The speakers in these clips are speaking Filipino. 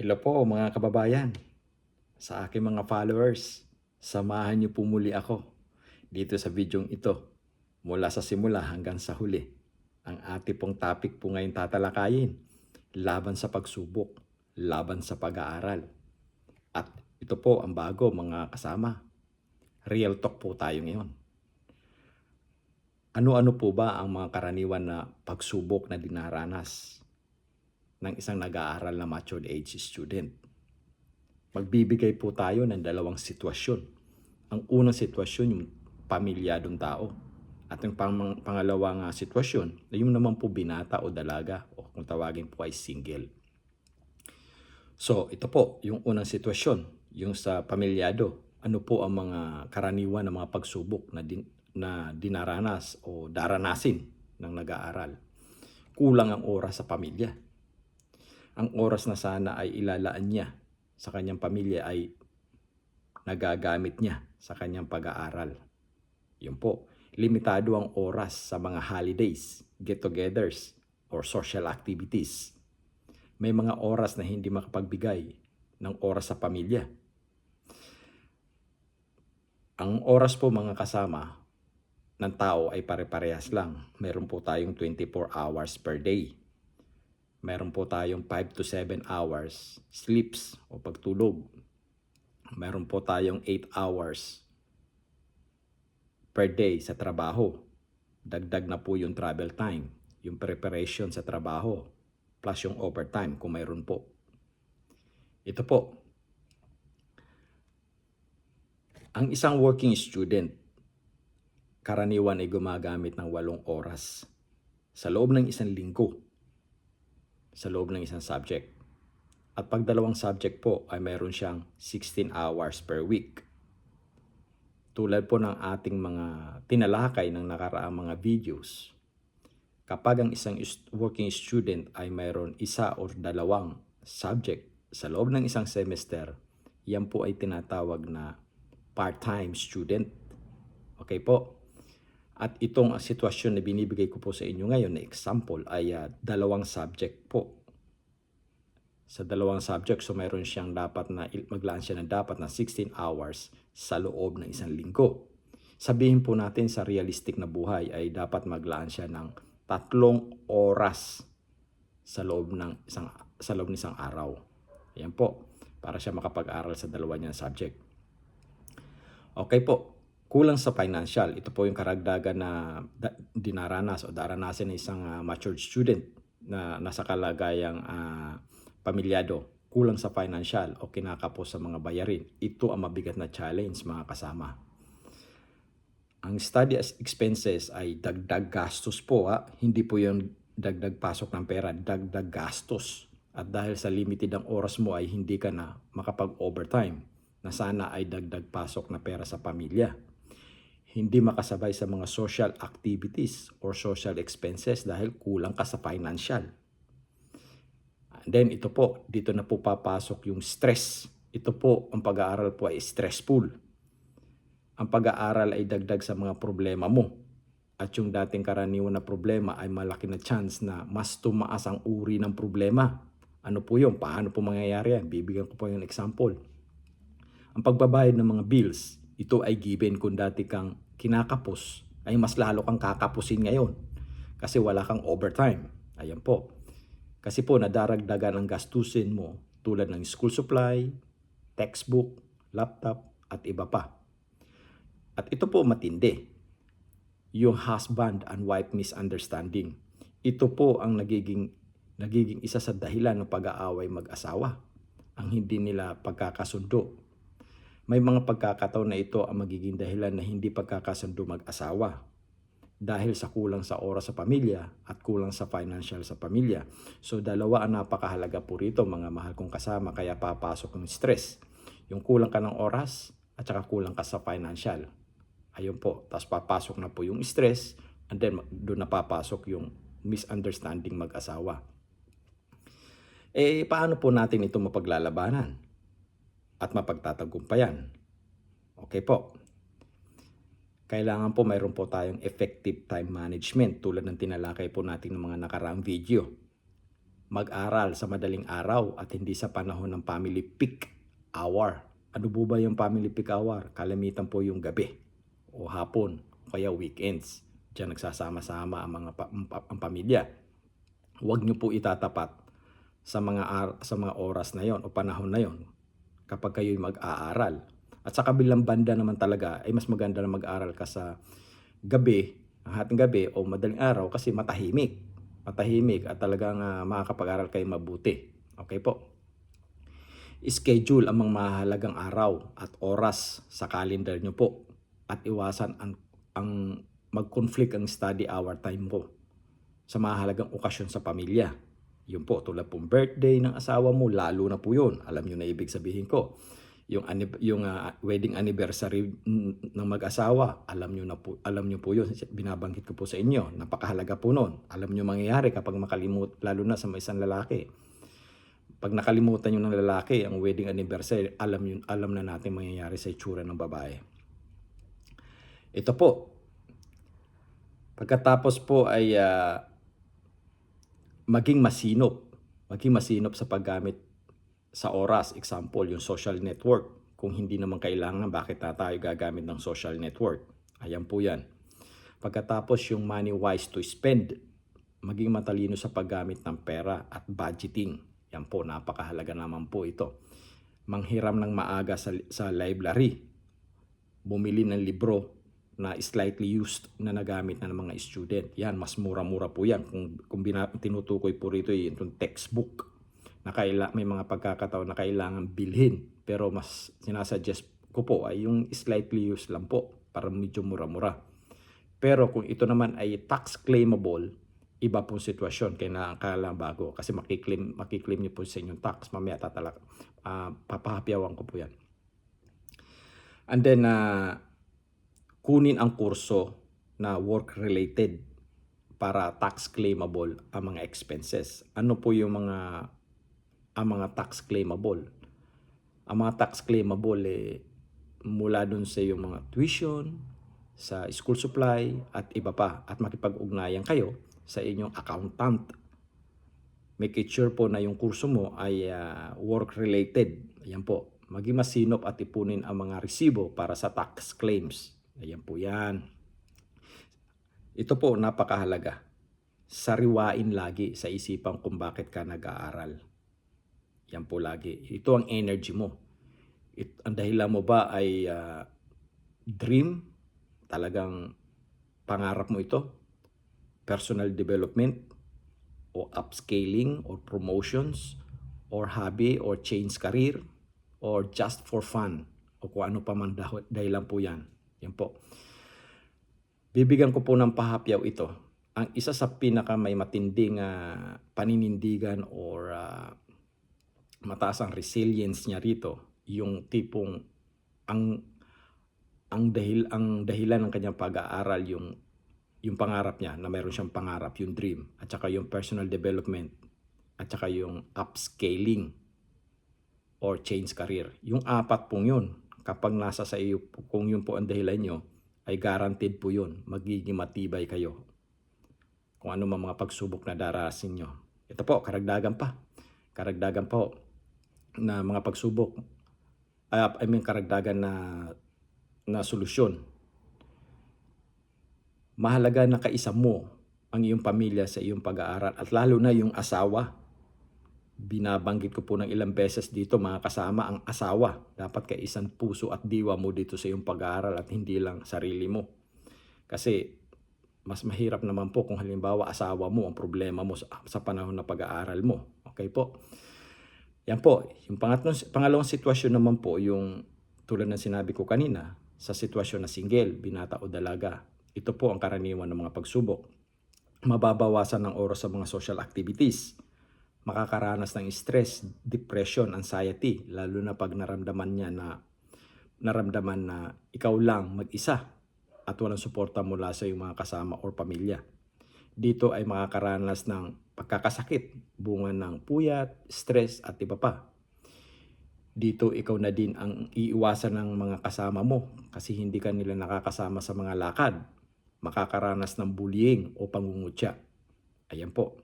Hello po mga kababayan, sa aking mga followers. Samahan niyo po muli ako dito sa videong ito mula sa simula hanggang sa huli. Ang ating pong topic po ngayon tatalakayin, laban sa pagsubok, laban sa pag-aaral. At ito po ang bago mga kasama. Real talk po tayo ngayon. Ano-ano po ba ang mga karaniwan na pagsubok na dinaranas ng isang nag-aaral na matured age student? Magbibigay po tayo ng dalawang sitwasyon. Ang unang sitwasyon, yung pamilyadong tao. At yung pangalawang sitwasyon, yung naman po binata o dalaga o kung tawagin po ay single. So, ito po, yung unang sitwasyon, yung sa pamilyado. Ano po ang mga karaniwan ng mga pagsubok na dinaranas o daranasin ng nag-aaral? Kulang ang oras sa pamilya. Ang oras na sana ay ilalaan niya sa kanyang pamilya ay nagagamit niya sa kanyang pag-aaral. Yun po, limitado ang oras sa mga holidays, get-togethers, or social activities. May mga oras na hindi makapagbigay ng oras sa pamilya. Ang oras po mga kasama ng tao ay pare-parehas lang. Meron po tayong 24 hours per day. Meron po tayong 5 to 7 hours sleeps o pagtulog. Meron po tayong 8 hours per day sa trabaho. Dagdag na po yung travel time, yung preparation sa trabaho, plus yung overtime kung mayroon po. Ito po, ang isang working student, karaniwan ay gumagamit ng 8 oras sa loob ng isang linggo, sa loob ng isang subject. At pag dalawang subject po ay mayroon siyang 16 hours per week. Tulad po ng ating mga tinalakay ng nakaraang mga videos, kapag ang isang working student ay mayroon isa o dalawang subject sa loob ng isang semester, yan po ay tinatawag na part-time student. Okay po? At itong sitwasyon na binibigay ko po sa inyo ngayon na example ay dalawang subject po. Sa dalawang subject, so mayroon siyang dapat na maglaan siya ng dapat na 16 hours sa loob ng isang linggo. Sabihin po natin sa realistic na buhay ay dapat maglaan siya ng 3 oras sa loob ng isang araw. Ayan po, para siya makapag-aral sa dalawa niyang subject. Okay po, kulang sa financial. Ito po yung karagdagan na dinaranas o daranasin ng isang matured student na nasa kalagayang pamilyado, kulang sa financial o kinakapos sa mga bayarin. Ito ang mabigat na challenge mga kasama. Ang study expenses ay dagdag gastos po. Hindi po yung dagdag pasok ng pera, dagdag gastos. At dahil sa limited ang oras mo ay hindi ka na makapag-overtime na sana ay dagdag pasok na pera sa pamilya. Hindi makasabay sa mga social activities or social expenses dahil kulang ka sa financial. Then ito po, dito na po papasok yung stress. Ito po, ang pag-aaral po ay stressful. Ang pag-aaral ay dagdag sa mga problema mo. At yung dating karaniwan na problema ay malaki na chance na mas tumaas ang uri ng problema. Ano po yun? Paano po mangyayari yan? Bibigyan ko po yung example. Ang pagbabayad ng mga bills, ito ay given kung dati kang kinakapos, ay mas lalo kang kakapusin ngayon. Kasi wala kang overtime. Ayan po. Kasi po nadaragdagan ang gastusin mo tulad ng school supply, textbook, laptop, at iba pa. At ito po matindi, yung husband and wife misunderstanding. Ito po ang nagiging isa sa dahilan ng pag-aaway mag-asawa, ang hindi nila pagkakasundo. May mga pagkakataon na ito ang magiging dahilan na hindi pagkakasundo mag-asawa dahil sa kulang sa oras sa pamilya at kulang sa financial sa pamilya. So dalawa ang napakahalaga po rito mga mahal kong kasama, kaya papasok yung stress. Yung kulang ka ng oras at saka kulang ka sa financial. Ayun po, tapos papasok na po yung stress and then doon na papasok yung misunderstanding mag-asawa. Paano po natin ito mapaglalabanan at mapagtatagumpayan? Okay po. Kailangan po mayroon po tayong effective time management tulad ng tinalakay po natin ng mga nakaraang video. mag-aral sa madaling araw at hindi sa panahon ng family peak hour. Ano po ba yung family peak hour? Kalamitan po yung gabi o hapon o kaya weekends. Diyan nagsasama-sama ang pamilya. Huwag niyo po itatapat sa mga oras na yon o panahon na yon kapag kayo'y mag-aaral. At sa kabilang banda naman talaga ay mas maganda na mag-aral ka sa gabi, hating gabi o madaling araw kasi matahimik at talagang makakapag-aral kayo mabuti. Okay po. Schedule ang mga mahalagang araw at oras sa calendar nyo po at iwasan ang mag-conflict ang study hour time po sa mahalagang okasyon sa pamilya. Yun po, tulad pong birthday ng asawa mo, lalo na po yun. Alam nyo na ibig sabihin ko. Yung wedding anniversary ng mag-asawa, alam nyo po yun. Binabanggit ko po sa inyo. Napakahalaga po nun. Alam nyo mangyayari kapag makalimut, lalo na sa isang lalaki. Pag nakalimutan nyo ng lalaki ang wedding anniversary, alam na natin mangyayari sa itsura ng babae. Ito po. Pagkatapos po ay maging masinop sa paggamit sa oras. Example, yung social network. Kung hindi naman kailangan, bakit na tayo gagamit ng social network? Ayan po yan. Pagkatapos yung money wise to spend, maging matalino sa paggamit ng pera at budgeting. Yan po, napakahalaga naman po ito. Manghiram ng maaga sa library. Bumili ng libro na slightly used na nagamit na ng mga student. Yan, mas mura-mura po yan. Kung tinutukoy po rito yung textbook na may mga pagkakataon na kailangan bilhin. Pero mas sinasuggest ko po ay yung slightly used lang po para medyo mura-mura. Pero kung ito naman ay tax claimable, iba pong sitwasyon kaya kailangan bago kasi makiklaim niyo po sa inyong tax. Mamaya papahapyawan ko po yan. And then kunin ang kurso na work-related para tax claimable ang mga expenses. Ano po yung mga tax claimable? Ang mga tax claimable mula dun sa yung mga tuition, sa school supply at iba pa, at makipag-ugnayan kayo sa inyong accountant. Make it sure po na yung kurso mo ay work-related. Ayan po. Maging masinop at ipunin ang mga resibo para sa tax claims. Ayan po yan. Ito po napakahalaga. Sariwain lagi sa isipan kung bakit ka nag-aaral. Yan po lagi. Ito ang energy mo. Ang dahilan mo ba ay dream? Talagang pangarap mo ito? Personal development? O upscaling? Or promotions? Or hobby? Or change career? Or just for fun? O kung ano pa man dahilan po yan. Yan po. Bibigyan ko po ng pahapyaw ito. Ang isa sa pinaka may matinding paninindigan or mataas ang resilience niya rito, yung tipong ang dahilan ng kanyang pag-aaral yung pangarap niya, na mayroon siyang pangarap, yung dream, at saka yung personal development, at saka yung upscaling or change career. Yung apat pong yun, kapag nasa sa iyo, kung yun po ang dahilan nyo, ay guaranteed po yun, magiging matibay kayo. Kung ano mga pagsubok na darasin nyo. Ito po, karagdagan po na mga pagsubok. Karagdagan na solusyon. Mahalaga na kaisa mo ang iyong pamilya sa iyong pag-aaral at lalo na yung asawa. Binabanggit ko po ng ilang beses dito, mga kasama, ang asawa. Dapat kaisan puso at diwa mo dito sa iyong pag-aaral at hindi lang sarili mo. Kasi mas mahirap naman po kung halimbawa asawa mo ang problema mo sa panahon na pag-aaral mo. Okay po? Yan po. Yung pangalawang sitwasyon naman po, yung tulad ng sinabi ko kanina, sa sitwasyon na single, binata o dalaga. Ito po ang karaniwan ng mga pagsubok. Mababawasan ng oras sa mga social activities. Makakaranas ng stress, depression, anxiety, lalo na pag naramdaman na ikaw lang mag-isa at walang suporta mula sa iyong mga kasama or pamilya. Dito ay makakaranas ng pagkakasakit, bunga ng puyat, stress at iba pa. Dito ikaw na din ang iiwasan ng mga kasama mo kasi hindi ka nila nakakasama sa mga lakad. Makakaranas ng bullying o pangungutya. Ayan po.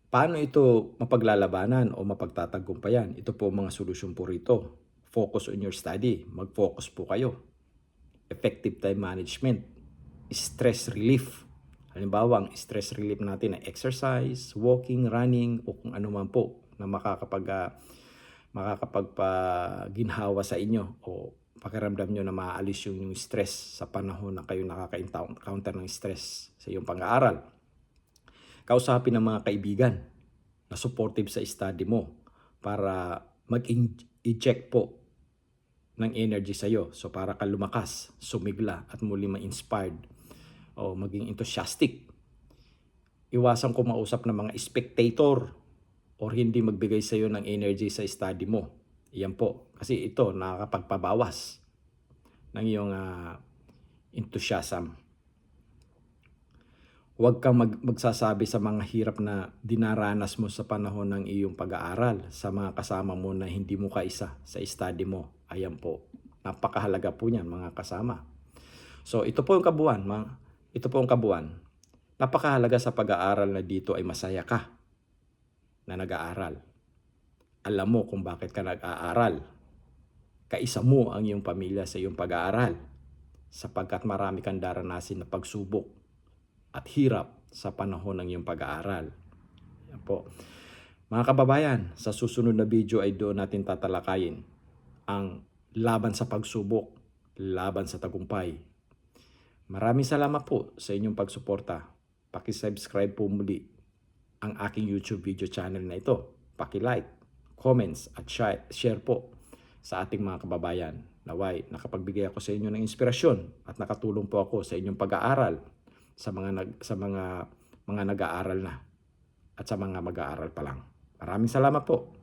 Paano ito mapaglalabanan o mapagtatagumpayan? Ito po ang mga solusyon po rito. Focus on your study. Mag-focus po kayo. Effective time management. Stress relief. Halimbawa, ang stress relief natin ay exercise, walking, running, o kung ano man po na makakapagpaginhawa sa inyo o pakiramdam nyo na maaalis yung stress sa panahon na kayo nakaka-encounter ng stress sa iyong pag-aaral. Kausapin ng mga kaibigan na supportive sa study mo para mag-inject po ng energy sa iyo. So para ka lumakas, sumigla at muli ma-inspired o maging enthusiastic. Iwasan ko mausap ng mga spectator or hindi magbigay sa iyo ng energy sa study mo. Iyan po. Kasi ito nakakapagpabawas ng iyong enthusiasm. Huwag kang magsasabi sa mga hirap na dinaranas mo sa panahon ng iyong pag-aaral sa mga kasama mo na hindi mo kaisa sa study mo. Ayan po. Napakahalaga po niyan mga kasama. So ito po yung kabuuan. Ito po ang kabuuan. Napakahalaga sa pag-aaral na dito ay masaya ka na nag-aaral. Alam mo kung bakit ka nag-aaral. Kaisa mo ang iyong pamilya sa iyong pag-aaral sapagkat marami kang daranasin na pagsubok at hirap sa panahon ng iyong pag-aaral. Yan po. Mga kababayan, sa susunod na video ay doon natin tatalakayin ang laban sa pagsubok, laban sa tagumpay. Maraming salamat po sa inyong pagsuporta. Paki-subscribe po muli ang aking YouTube video channel na ito. Paki-like, comments at share po sa ating mga kababayan. Naway, nakapagbigay ako sa inyo ng inspirasyon at nakatulong po ako sa inyong pag-aaral sa mga nag-aaral na at sa mga mag-aaral pa lang. Maraming salamat po.